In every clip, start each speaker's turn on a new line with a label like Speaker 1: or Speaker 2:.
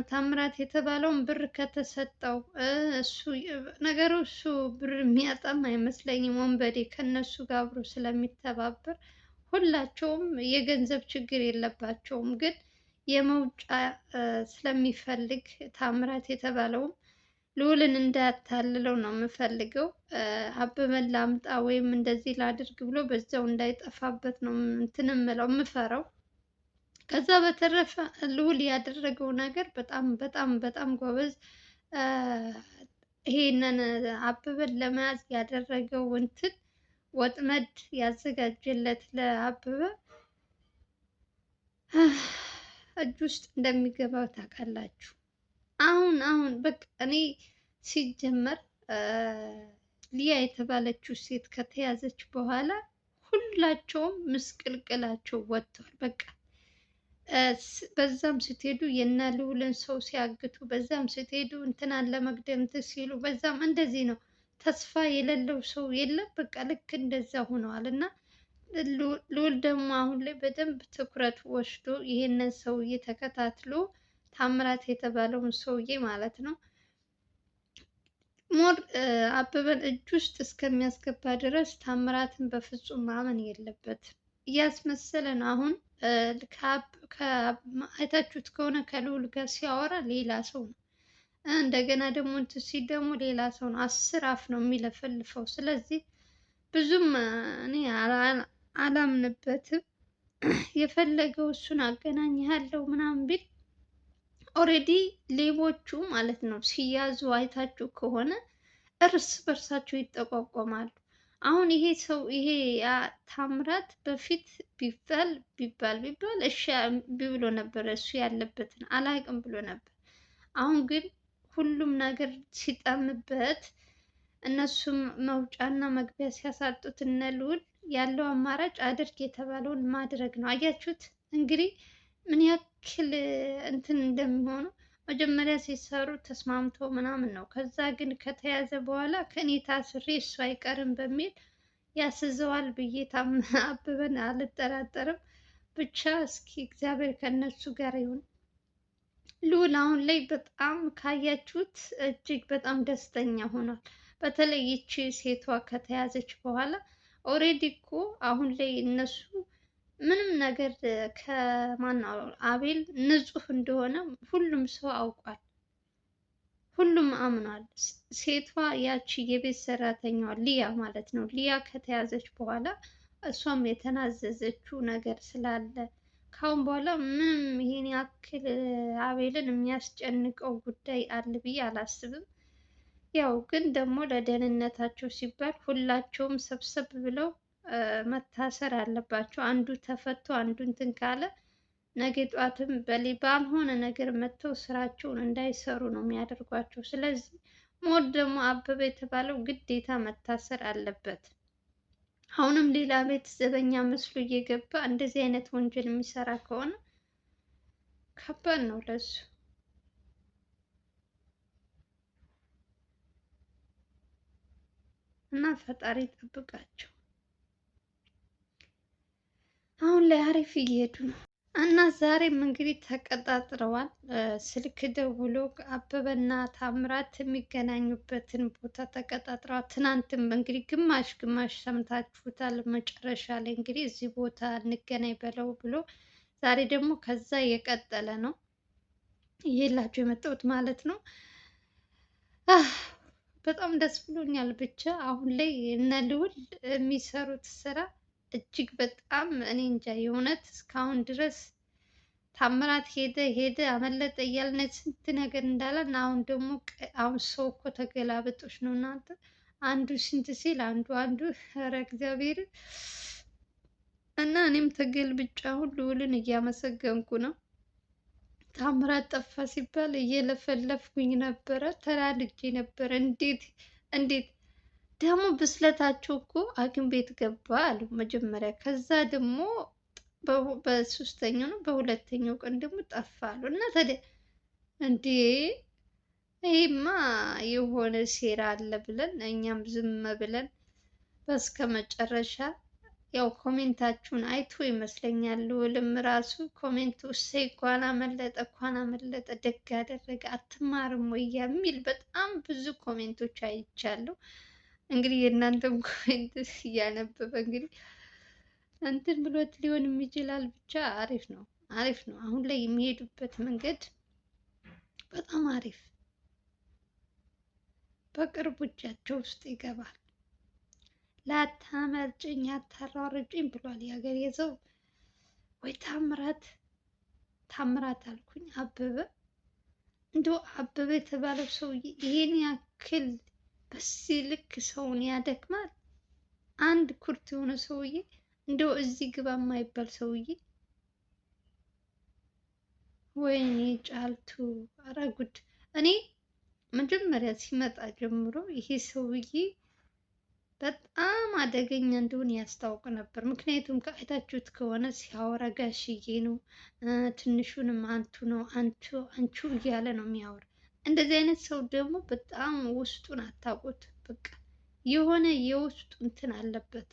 Speaker 1: ታምራት የተባለውን ብር ከተሰጠው እሱ ነገሩ እሱ ብር የሚያጣም አይመስለኝም። ወንበዴ ከነሱ ጋር አብሮ ስለሚተባበር ሁላቸውም የገንዘብ ችግር የለባቸውም። ግን የመውጫ ስለሚፈልግ ታምራት የተባለውም ልዑልን እንዳያታልለው ነው የምፈልገው። አበበን ላምጣ ወይም እንደዚህ ላድርግ ብሎ በዛው እንዳይጠፋበት ነው እንትን የምለው የምፈራው። ከዛ በተረፈ ልዑል ያደረገው ነገር በጣም በጣም በጣም ጎበዝ። ይሄንን አበበን ለመያዝ ያደረገው እንትን ወጥመድ ያዘጋጀለት ለአበበ እጅ ውስጥ እንደሚገባ ታውቃላችሁ። አሁን በቃ እኔ ሲጀመር ሊያ የተባለችው ሴት ከተያዘች በኋላ ሁላቸውም ምስቅልቅላቸው ወጥተዋል። በቃ በዛም ስትሄዱ የነ ልዑልን ሰው ሲያግቱ፣ በዛም ስትሄዱ እንትናን ለመግደል እንትን ሲሉ፣ በዛም እንደዚህ ነው። ተስፋ የሌለው ሰው የለም። በቃ ልክ እንደዛ ሆነዋል። እና ልዑል ደግሞ አሁን ላይ በደንብ ትኩረት ወስዶ ይሄንን ሰውዬ ተከታትሎ ታምራት የተባለውን ሰውዬ ማለት ነው ሞር አበበን እጅ ውስጥ እስከሚያስገባ ድረስ ታምራትን በፍጹም ማመን የለበትም። እያስመሰለ ነው። አሁን አይታችሁት ከሆነ ከልዑል ጋር ሲያወራ ሌላ ሰው ነው። እንደገና ደግሞ እንትን ሲል ደግሞ ሌላ ሰው ነው። 10 አፍ ነው የሚለፈልፈው። ስለዚህ ብዙም እኔ አላምንበትም። የፈለገው እሱን አገናኝሃለሁ ምናምን ቢል ኦልሬዲ ሌቦቹ ማለት ነው ሲያዙ አይታችሁ ከሆነ እርስ በርሳቸው ይጠቋቋማሉ። አሁን ይሄ ሰው ይሄ ታምራት በፊት ቢባል እሺ ብሎ ነበር፣ እሱ ያለበትን አላቅም ብሎ ነበር። አሁን ግን ሁሉም ነገር ሲጠምበት እነሱም መውጫና መግቢያ ሲያሳጡት እነ ልዑል ያለው አማራጭ አድርግ የተባለውን ማድረግ ነው። አያችሁት እንግዲህ ምን ያክል እንትን እንደሚሆኑ። መጀመሪያ ሲሰሩ ተስማምተው ምናምን ነው። ከዛ ግን ከተያዘ በኋላ ከኔ ታስሬ እሱ አይቀርም በሚል ያስዘዋል ብዬ አበበን አልጠራጠርም። ብቻ እስኪ እግዚአብሔር ከነሱ ጋር ይሁን። ልዑል አሁን ላይ በጣም ካያችሁት እጅግ በጣም ደስተኛ ሆኗል። በተለይ ይቺ ሴቷ ከተያዘች በኋላ ኦልሬዲ እኮ አሁን ላይ እነሱ ምንም ነገር ከማነው አቤል ንጹህ እንደሆነ ሁሉም ሰው አውቋል። ሁሉም አምኗል። ሴቷ ያቺ የቤት ሰራተኛዋ ሊያ ማለት ነው። ሊያ ከተያዘች በኋላ እሷም የተናዘዘችው ነገር ስላለ ካሁን በኋላ ምንም ይሄን ያክል አቤልን የሚያስጨንቀው ጉዳይ አለ ብዬ አላስብም። ያው ግን ደግሞ ለደህንነታቸው ሲባል ሁላቸውም ሰብሰብ ብለው መታሰር አለባቸው። አንዱ ተፈቶ አንዱ እንትን ካለ ነገ ጧትም ባልሆነ ነገር መጥተው ስራቸውን እንዳይሰሩ ነው የሚያደርጓቸው። ስለዚህ ሞት ደግሞ አበበ የተባለው ግዴታ መታሰር አለበት። አሁንም ሌላ ቤት ዘበኛ መስሎ እየገባ እንደዚህ አይነት ወንጀል የሚሰራ ከሆነ ከባድ ነው ለሱ። እና ፈጣሪ ይጠብቃቸው። አሁን ላይ አሪፍ እየሄዱ ነው። እና ዛሬም እንግዲህ ተቀጣጥረዋል። ስልክ ደውሎ አበበና ታምራት የሚገናኙበትን ቦታ ተቀጣጥረዋል። ትናንትም እንግዲህ ግማሽ ግማሽ ሰምታችሁታል። መጨረሻ ላይ እንግዲህ እዚህ ቦታ እንገናኝ በለው ብሎ ዛሬ ደግሞ ከዛ የቀጠለ ነው ይሄላችሁ የመጣሁት ማለት ነው። በጣም ደስ ብሎኛል። ብቻ አሁን ላይ እነ ልዑል የሚሰሩት ስራ እጅግ በጣም እኔ እንጃ የእውነት እስካሁን ድረስ ታምራት ሄደ አመለጠ እያልን ስንት ነገር እንዳለን፣ አሁን ደግሞ አሁን ሰው እኮ ተገላብጦች ነው እናንተ። አንዱ ስንት ሲል አንዱ ኧረ እግዚአብሔር። እና እኔም ተገልብጬ አሁን ልዑልን እያመሰገንኩ ነው። ታምራት ጠፋ ሲባል እየለፈለፍኩኝ ነበረ፣ ተላልጄ ነበረ። እንዴት ደግሞ ብስለታቸው እኮ ሐኪም ቤት ገባ አሉ መጀመሪያ። ከዛ ደግሞ በሶስተኛው ነው በሁለተኛው ቀን ደግሞ ጠፋ አሉ። እና ታዲያ እንዴ ይሄማ የሆነ ሴራ አለ ብለን እኛም ዝም ብለን በስከ መጨረሻ ያው ኮሜንታችሁን አይቶ ይመስለኛል ልዑልም ራሱ ኮሜንት እሰይ እንኳን አመለጠ እንኳን አመለጠ ደግ አደረገ አትማርም ወይ የሚል በጣም ብዙ ኮሜንቶች አይቻለሁ። እንግዲህ የእናንተም ኮሜንት እያነበበ እንግዲህ እንትን ብሎት ሊሆንም ይችላል። ብቻ አሪፍ ነው አሪፍ ነው። አሁን ላይ የሚሄዱበት መንገድ በጣም አሪፍ፣ በቅርቡ እጃቸው ውስጥ ይገባል። ላታመልጭኝ አታሯርጭኝ ብሏል የሀገሬ ሰው። ወይ ታምራት ታምራት አልኩኝ አበበ። እንደው አበበ የተባለው ሰውዬ ይሄን ያክል በዚህ ልክ ሰውን ያደክማል? አንድ ኩርት የሆነ ሰውዬ እንደው እዚህ ግባ የማይባል ሰውዬ። ወይኔ ጫልቱ፣ ኧረ ጉድ! እኔ መጀመሪያ ሲመጣ ጀምሮ ይሄ ሰውዬ በጣም አደገኛ እንደሆነ ያስታውቅ ነበር። ምክንያቱም ከአይታችሁት ከሆነ ሲያወራ ጋሽዬ ነው፣ ትንሹንም አንቱ ነው፣ አንቹ እያለ ነው የሚያወራ። እንደዚህ አይነት ሰው ደግሞ በጣም ውስጡን አታውቁት። በቃ የሆነ የውስጡ እንትን አለበት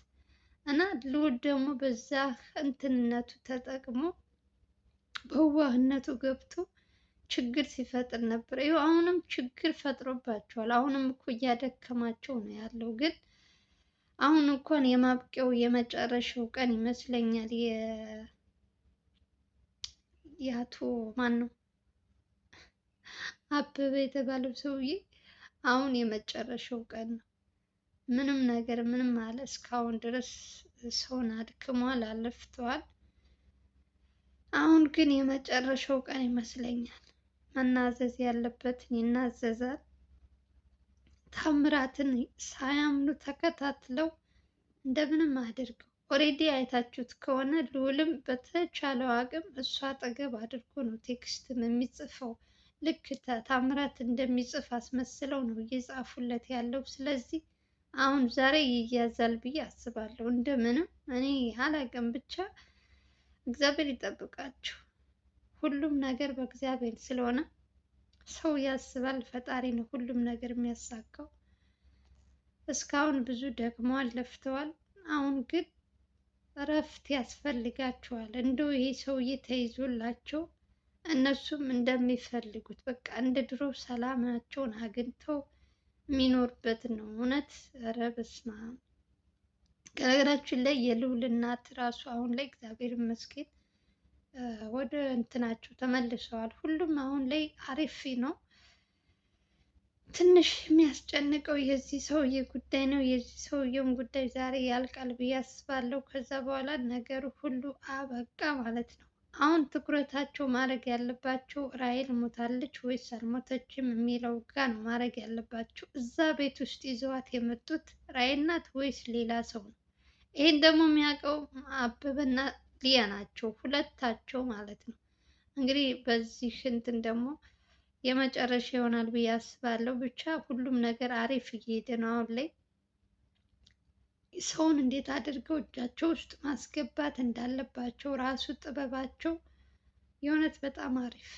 Speaker 1: እና ልዑል ደግሞ በዛ እንትንነቱ ተጠቅሞ በዋህነቱ ገብቶ ችግር ሲፈጥር ነበር። ይኸው አሁንም ችግር ፈጥሮባቸዋል። አሁንም እኮ እያደከማቸው ነው ያለው ግን አሁን እንኳን የማብቂያው የመጨረሻው ቀን ይመስለኛል። የአቶ ማን ነው አበበ የተባለው ሰውዬ አሁን የመጨረሻው ቀን ነው። ምንም ነገር ምንም አለ እስካሁን ድረስ ሰውን አድክሟል፣ አለፍተዋል። አሁን ግን የመጨረሻው ቀን ይመስለኛል። መናዘዝ ያለበትን ይናዘዛል። ታምራትን ሳያምኑ ተከታትለው እንደምንም አድርገው ኦሬዲ አይታችሁት ከሆነ ልዑልም በተቻለው አቅም እሱ አጠገብ አድርጎ ነው ቴክስትም የሚጽፈው። ልክ ታምራት እንደሚጽፍ አስመስለው ነው እየጻፉለት ያለው። ስለዚህ አሁን ዛሬ ይያዛል ብዬ አስባለሁ። እንደምንም እኔ አላቅም፣ ብቻ እግዚአብሔር ይጠብቃችሁ። ሁሉም ነገር በእግዚአብሔር ስለሆነ ሰው ያስባል፣ ፈጣሪ ነው ሁሉም ነገር የሚያሳካው። እስካሁን ብዙ ደክመዋል፣ ለፍተዋል። አሁን ግን እረፍት ያስፈልጋቸዋል። እንደው ይሄ ሰውዬ ተይዞላቸው እነሱም እንደሚፈልጉት በቃ እንደ ድሮ ሰላማቸውን አግኝተው የሚኖርበትን ነው። እውነት ኧረ በስመ አብ። ከነገራችን ላይ የልዑል እናት ራሱ አሁን ላይ እግዚአብሔር ይመስገን ወደ እንትናቸው ተመልሰዋል። ሁሉም አሁን ላይ አሪፍ ነው። ትንሽ የሚያስጨንቀው የዚህ ሰውዬ ጉዳይ ነው። የዚህ ሰውዬውን ጉዳይ ዛሬ ያልቃል ብዬ አስባለሁ። ከዛ በኋላ ነገሩ ሁሉ አበቃ ማለት ነው። አሁን ትኩረታቸው ማድረግ ያለባቸው ራሔል ሞታለች ወይስ አልሞተችም የሚለው ጋ ነው ማድረግ ያለባቸው። እዛ ቤት ውስጥ ይዘዋት የመጡት ራሔል ናት ወይስ ሌላ ሰው ነው? ይሄን ደግሞ የሚያውቀው አበበና ሊያ ናቸው፣ ሁለታቸው ማለት ነው። እንግዲህ በዚህ እንትን ደግሞ የመጨረሻ ይሆናል ብዬ አስባለሁ። ብቻ ሁሉም ነገር አሪፍ እየሄደ ነው። አሁን ላይ ሰውን እንዴት አድርገው እጃቸው ውስጥ ማስገባት እንዳለባቸው ራሱ ጥበባቸው የእውነት በጣም አሪፍ።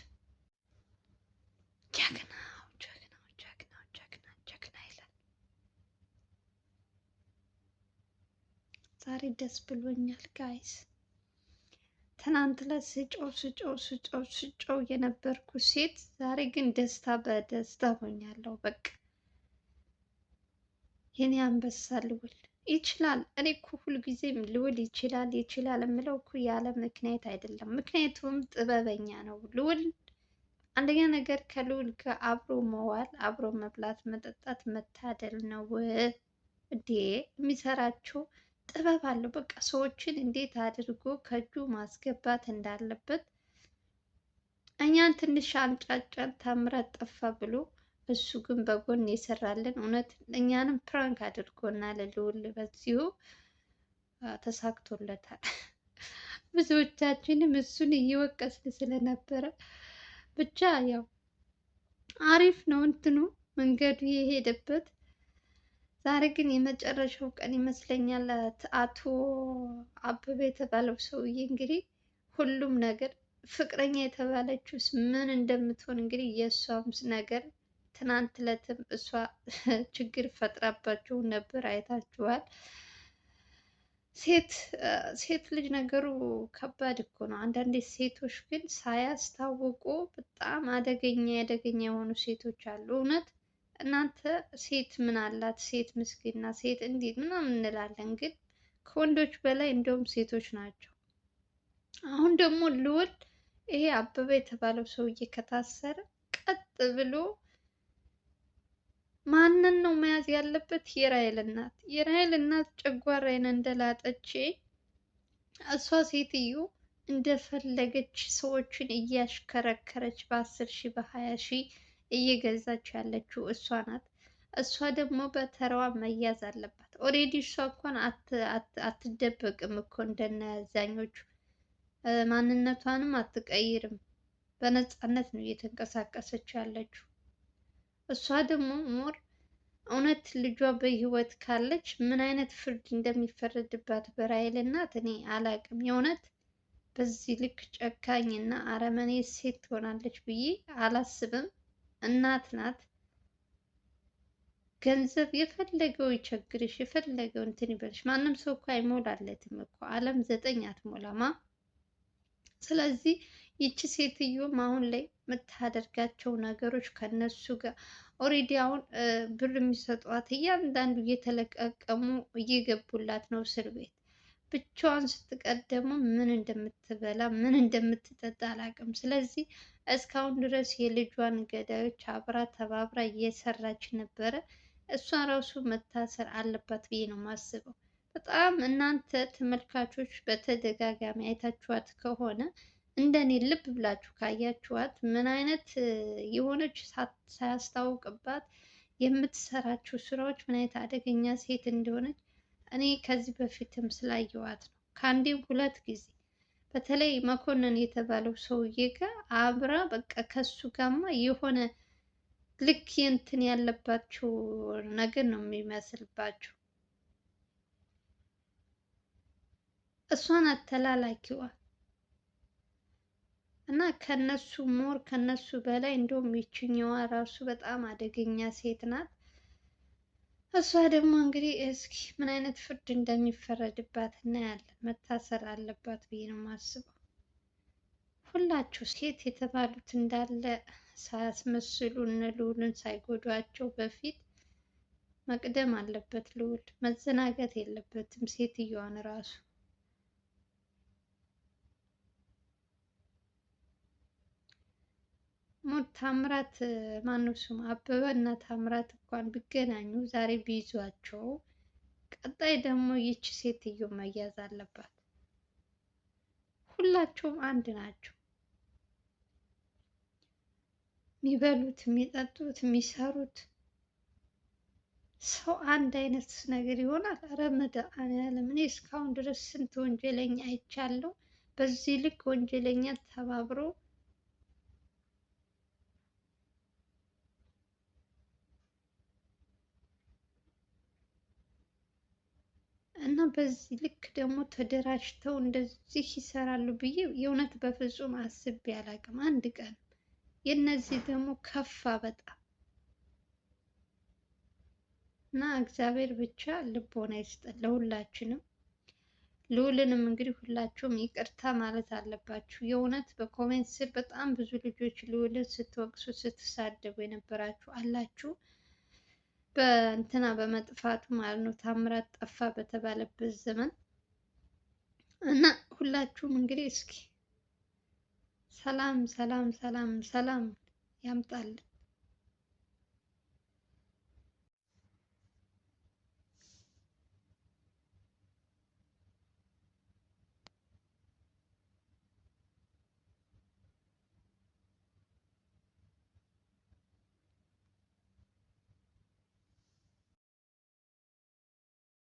Speaker 1: ጀግናው ጀግናው ጀግናው ጀግና ጀግና ይላል። ዛሬ ደስ ብሎኛል ጋይስ። ትናንት ዕለት ስጮው የነበርኩ ሴት ዛሬ ግን ደስታ በደስታ ሆኛለሁ። በቃ የኔ አንበሳ ልዑል ይችላል። እኔ እኮ ሁልጊዜም ልዑል ይችላል ይችላል የምለው እኮ ያለ ምክንያት አይደለም። ምክንያቱም ጥበበኛ ነው ልዑል። አንደኛ ነገር ከልዑል ጋር አብሮ መዋል፣ አብሮ መብላት፣ መጠጣት መታደል ነው እንዴ! የሚሰራቸው ጥበብ አለው። በቃ ሰዎችን እንዴት አድርጎ ከእጁ ማስገባት እንዳለበት። እኛን ትንሽ አንጫጫን፣ ታምራት ጠፋ ብሎ እሱ ግን በጎን የሰራልን እውነት እኛንም ፕራንክ አድርጎናል። ልዑል በዚሁ ተሳክቶለታል። ብዙዎቻችንም እሱን እየወቀስን ስለነበረ ብቻ ያው አሪፍ ነው እንትኑ መንገዱ የሄደበት። ዛሬ ግን የመጨረሻው ቀን ይመስለኛል። አቶ አበበ የተባለው ሰውዬ እንግዲህ ሁሉም ነገር ፍቅረኛ የተባለችውስ ምን እንደምትሆን እንግዲህ የእሷም ነገር ትናንት ዕለትም እሷ ችግር ፈጥራባቸው ነበር፣ አይታችኋል። ሴት ሴት ልጅ ነገሩ ከባድ እኮ ነው። አንዳንዴ ሴቶች ግን ሳያስታውቁ በጣም አደገኛ አደገኛ የሆኑ ሴቶች አሉ። እውነት እናንተ ሴት ምን አላት? ሴት ምስኪን ናት፣ ሴት እንዲህ ምናምን እንላለን፣ ግን ከወንዶች በላይ እንደውም ሴቶች ናቸው። አሁን ደግሞ ልዑል ይሄ አበበ የተባለው ሰውዬ ከታሰረ ቀጥ ብሎ ማንን ነው መያዝ ያለበት? የራሔል እናት። የራሔል እናት ጨጓራዬን እንደላጠች እሷ ሴትዮ እንደፈለገች ሰዎችን እያሽከረከረች በ10 ሺህ በ20 ሺህ እየገዛች ያለችው እሷ ናት። እሷ ደግሞ በተራዋ መያዝ አለባት። ኦሬዲ እሷ እንኳን አትደበቅም እኮ እንደነዛኞቹ ማንነቷንም አትቀይርም። በነፃነት ነው እየተንቀሳቀሰች ያለችው። እሷ ደግሞ ሞር እውነት ልጇ በህይወት ካለች ምን አይነት ፍርድ እንደሚፈረድባት በራሔል እናት እኔ አላቅም። የእውነት በዚህ ልክ ጨካኝ እና አረመኔ ሴት ትሆናለች ብዬ አላስብም። እናት ናት። ገንዘብ የፈለገው ይቸግርሽ፣ የፈለገው እንትን ይበልሽ፣ ማንም ሰው እኮ አይሞላለትም እኮ ዓለም 9 አትሞላማ። ስለዚህ ይቺ ሴትዮም አሁን ላይ የምታደርጋቸው ነገሮች ከነሱ ጋር ኦሬዲ አሁን ብር የሚሰጧት እያንዳንዱ እየተለቀቀሙ እየገቡላት ነው እስር ቤት። ብቻዋን ስትቀር ደግሞ ምን እንደምትበላ ምን እንደምትጠጣ አላውቅም። ስለዚህ እስካሁን ድረስ የልጇን ገዳዮች አብራ ተባብራ እየሰራች ነበረ። እሷ ራሱ መታሰር አለባት ብዬ ነው የማስበው። በጣም እናንተ ተመልካቾች በተደጋጋሚ አይታችኋት ከሆነ እንደኔ ልብ ብላችሁ ካያችኋት ምን አይነት የሆነች ሳያስታውቅባት የምትሰራቸው ስራዎች ምን አይነት አደገኛ ሴት እንደሆነች እኔ ከዚህ በፊትም ስላየዋት ነው ከአንዴም 2 ጊዜ። በተለይ መኮንን የተባለው ሰውዬ ጋር አብራ በቃ ከሱ ጋማ የሆነ ልክ እንትን ያለባቸው ነገር ነው የሚመስልባቸው። እሷን አተላላኪዋ እና ከነሱ ሞር ከነሱ በላይ እንደውም ይችኛዋ ራሱ በጣም አደገኛ ሴት ናት። እሷ ደግሞ እንግዲህ እስኪ ምን አይነት ፍርድ እንደሚፈረድባት እናያለን። መታሰር አለባት ብዬ ነው የማስበው። ሁላችሁ ሴት የተባሉት እንዳለ ሳያስመስሉ እነ ልዑልን ሳይጎዷቸው በፊት መቅደም አለበት። ልዑል መዘናጋት የለበትም ሴትዮዋን ራሱ ሞት ታምራት ማነው ስሙ አበበ እና ታምራት እንኳን ቢገናኙ ዛሬ ቢይዟቸው፣ ቀጣይ ደግሞ ይቺ ሴትዮ መያዝ አለባት። ሁላቸውም አንድ ናቸው። የሚበሉት፣ የሚጠጡት፣ የሚሰሩት ሰው አንድ አይነት ነገር ይሆናል። ኧረ መድኃኒዓለም እኔ እስካሁን ድረስ ስንት ወንጀለኛ አይቻለሁ። በዚህ ልክ ወንጀለኛ ተባብሮ እና በዚህ ልክ ደግሞ ተደራጅተው እንደዚህ ይሰራሉ ብዬ የእውነት በፍጹም አስቤ አላውቅም አንድ ቀን። የእነዚህ ደግሞ ከፋ በጣም እና እግዚአብሔር ብቻ ልቦና ይስጠን ለሁላችንም። ልዑልንም እንግዲህ ሁላችሁም ይቅርታ ማለት አለባችሁ። የእውነት በኮሜንት ስር በጣም ብዙ ልጆች ልዑልን ስትወቅሱ ስትሳደቡ የነበራችሁ አላችሁ። በእንትና በመጥፋቱ ማለት ነው ታምራት ጠፋ በተባለበት ዘመን እና ሁላችሁም እንግዲህ እስኪ ሰላም ሰላም ሰላም ሰላም ያምጣልን።